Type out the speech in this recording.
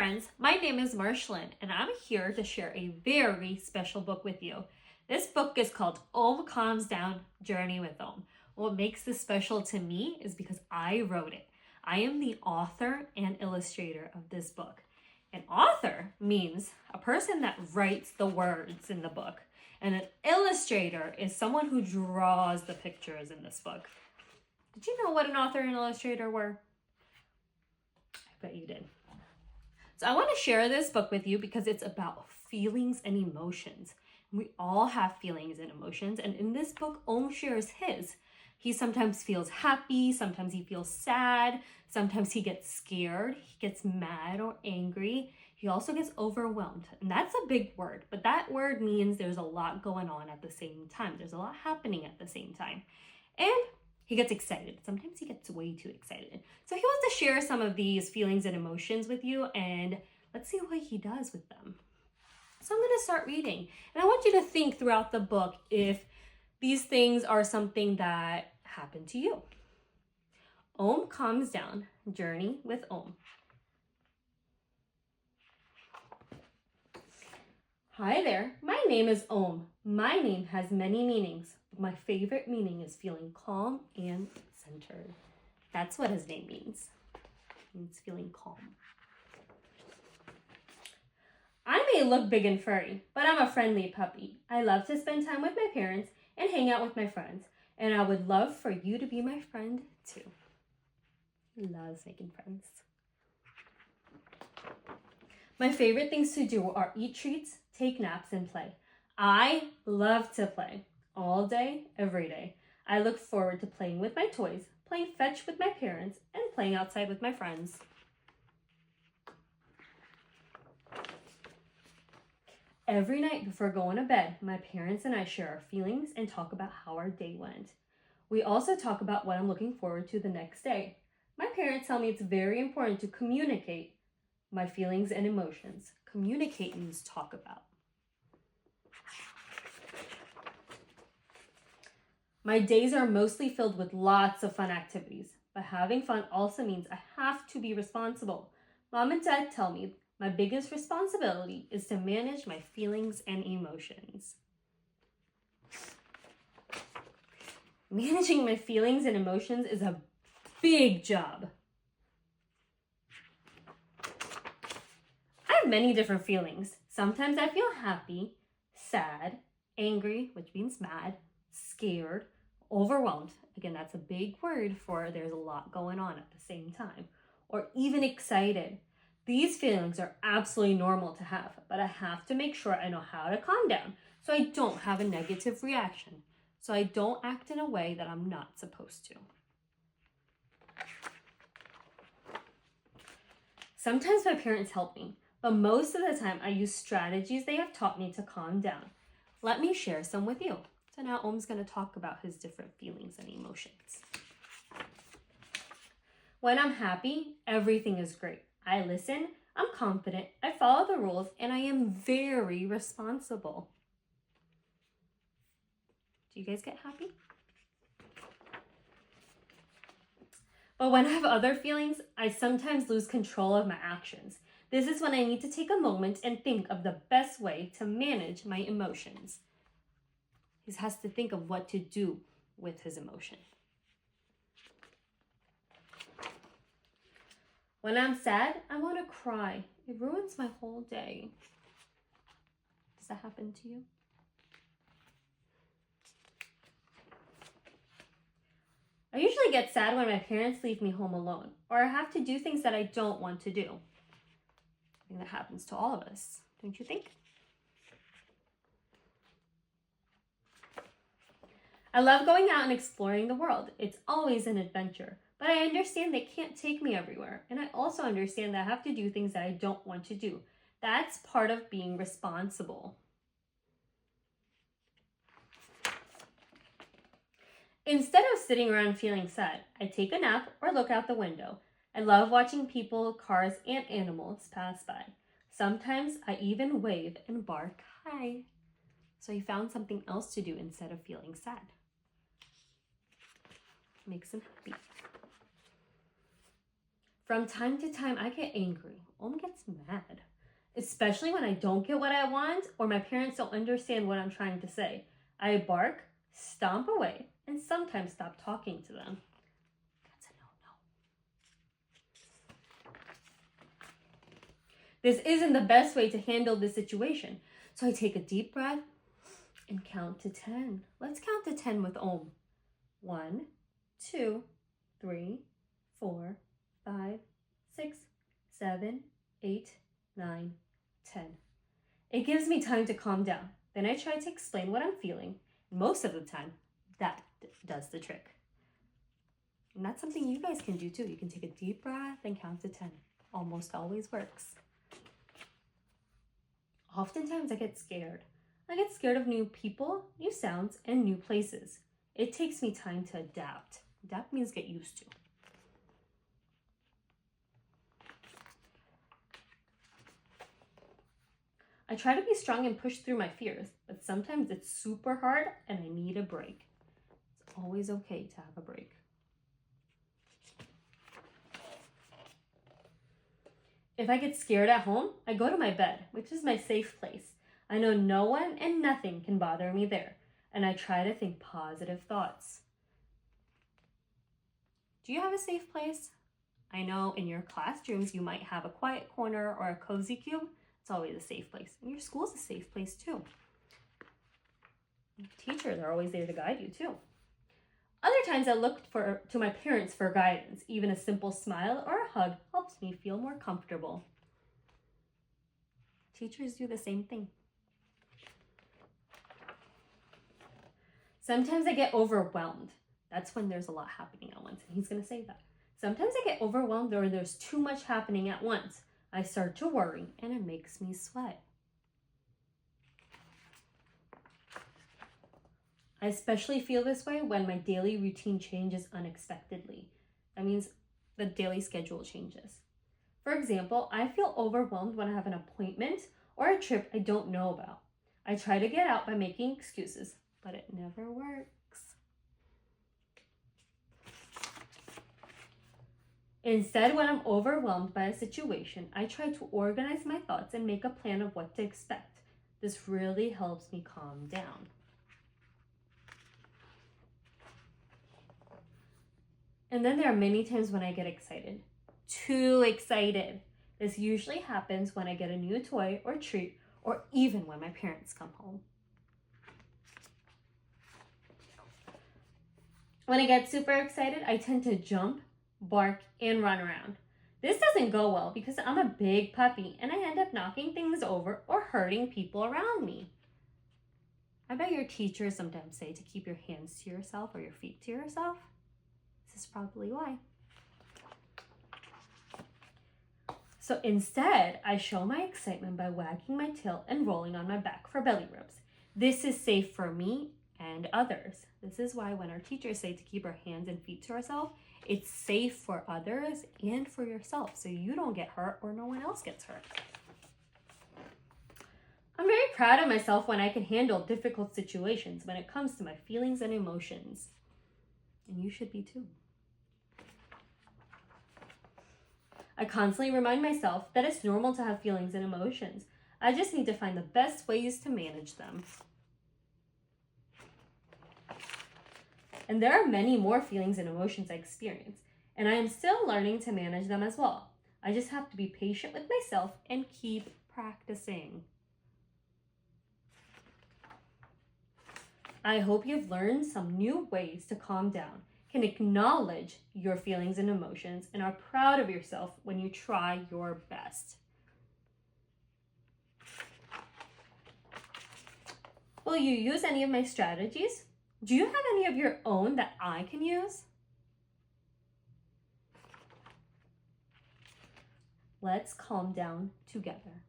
friends, my name is Marshalin and I'm here to share a very special book with you. This book is called Om Calms Down, Journey with Om. What makes this special to me is because I wrote it. I am the author and illustrator of this book. An author means a person that writes the words in the book. And an illustrator is someone who draws the pictures in this book. Did you know what an author and illustrator were? I bet you did. So I want to share this book with you because it's about feelings and emotions. We all have feelings and emotions, and in this book, Om shares his. He sometimes feels happy, sometimes he feels sad, sometimes he gets scared, he gets mad or angry. He also gets overwhelmed, and that's a big word, but that word means there's a lot going on at the same time. There's a lot happening at the same time. And he gets excited. Sometimes he gets way too excited. So he wants to share some of these feelings and emotions with you, and let's see what he does with them. So I'm going to start reading, and I want you to think throughout the book if these things are something that happened to you. Om Calms Down, Journey with Om. Hi there, my name is Om. My name has many meanings. My favorite meaning is feeling calm and centered. That's what his name means. It means feeling calm. I may look big and furry, but I'm a friendly puppy. I love to spend time with my parents and hang out with my friends. And I would love for you to be my friend too. He loves making friends. My favorite things to do are eat treats, take naps, and play. I love to play all day, every day. I look forward to playing with my toys, playing fetch with my parents, and playing outside with my friends. Every night before going to bed, my parents and I share our feelings and talk about how our day went. We also talk about what I'm looking forward to the next day. My parents tell me it's very important to communicate my feelings and emotions. Communicate means talk about. My days are mostly filled with lots of fun activities, but having fun also means I have to be responsible. Mom and Dad tell me my biggest responsibility is to manage my feelings and emotions. Managing my feelings and emotions is a big job. I have many different feelings. Sometimes I feel happy, sad, angry, which means mad, scared, overwhelmed. Again, that's a big word for there's a lot going on at the same time. Or even excited. These feelings are absolutely normal to have, but I have to make sure I know how to calm down so I don't have a negative reaction, so I don't act in a way that I'm not supposed to. Sometimes my parents help me, but most of the time I use strategies they have taught me to calm down. Let me share some with you. So now Om's going to talk about his different feelings and emotions. When I'm happy, everything is great. I listen, I'm confident, I follow the rules, and I am very responsible. Do you guys get happy? But when I have other feelings, I sometimes lose control of my actions. This is when I need to take a moment and think of the best way to manage my emotions. He has to think of what to do with his emotion. When I'm sad, I want to cry. It ruins my whole day. Does that happen to you? I usually get sad when my parents leave me home alone, or I have to do things that I don't want to do. I think that happens to all of us, don't you think? I love going out and exploring the world. It's always an adventure, but I understand they can't take me everywhere, and I also understand that I have to do things that I don't want to do. That's part of being responsible. Instead of sitting around feeling sad, I take a nap or look out the window. I love watching people, cars, and animals pass by. Sometimes I even wave and bark hi. So he found something else to do instead of feeling sad. Makes him happy. From time to time, I get angry. Gets mad, especially when I don't get what I want or my parents don't understand what I'm trying to say. I bark, stomp away, and sometimes stop talking to them. That's a no-no. This isn't the best way to handle this situation. So I take a deep breath and count to 10. Let's count to 10 with Om. 1, 2, 3, 4, 5, 6, 7, 8, 9, 10. It gives me time to calm down. Then I try to explain what I'm feeling. Most of the time, that does the trick. And that's something you guys can do too. You can take a deep breath and count to 10. Almost always works. Oftentimes I get scared. I get scared of new people, new sounds, and new places. It takes me time to adapt. Adapt means get used to. I try to be strong and push through my fears, but sometimes it's super hard and I need a break. It's always okay to have a break. If I get scared at home, I go to my bed, which is my safe place. I know no one and nothing can bother me there, and I try to think positive thoughts. Do you have a safe place? I know in your classrooms you might have a quiet corner or a cozy cube. It's always a safe place. And your school's a safe place too. Teachers are always there to guide you too. Other times I look to my parents for guidance. Even a simple smile or a hug helps me feel more comfortable. Teachers do the same thing. Sometimes I get overwhelmed. That's when there's a lot happening at once. And he's going to say that. Sometimes I get overwhelmed or there's too much happening at once. I start to worry and it makes me sweat. I especially feel this way when my daily routine changes unexpectedly. That means the daily schedule changes. For example, I feel overwhelmed when I have an appointment or a trip I don't know about. I try to get out by making excuses, but it never works. Instead, when I'm overwhelmed by a situation, I try to organize my thoughts and make a plan of what to expect. This really helps me calm down. And then there are many times when I get excited. Too excited. This usually happens when I get a new toy or treat, or even when my parents come home. When I get super excited, I tend to jump, bark, and run around. This doesn't go well because I'm a big puppy and I end up knocking things over or hurting people around me. I bet your teachers sometimes say to keep your hands to yourself or your feet to yourself. This is probably why. So instead, I show my excitement by wagging my tail and rolling on my back for belly rubs. This is safe for me and others. This is why when our teachers say to keep our hands and feet to ourselves, it's safe for others and for yourself, so you don't get hurt or no one else gets hurt. I'm very proud of myself when I can handle difficult situations when it comes to my feelings and emotions. And you should be too. I constantly remind myself that it's normal to have feelings and emotions. I just need to find the best ways to manage them. And there are many more feelings and emotions I experience, and I am still learning to manage them as well. I just have to be patient with myself and keep practicing. I hope you've learned some new ways to calm down, can acknowledge your feelings and emotions, and are proud of yourself when you try your best. Will you use any of my strategies? Do you have any of your own that I can use? Let's calm down together.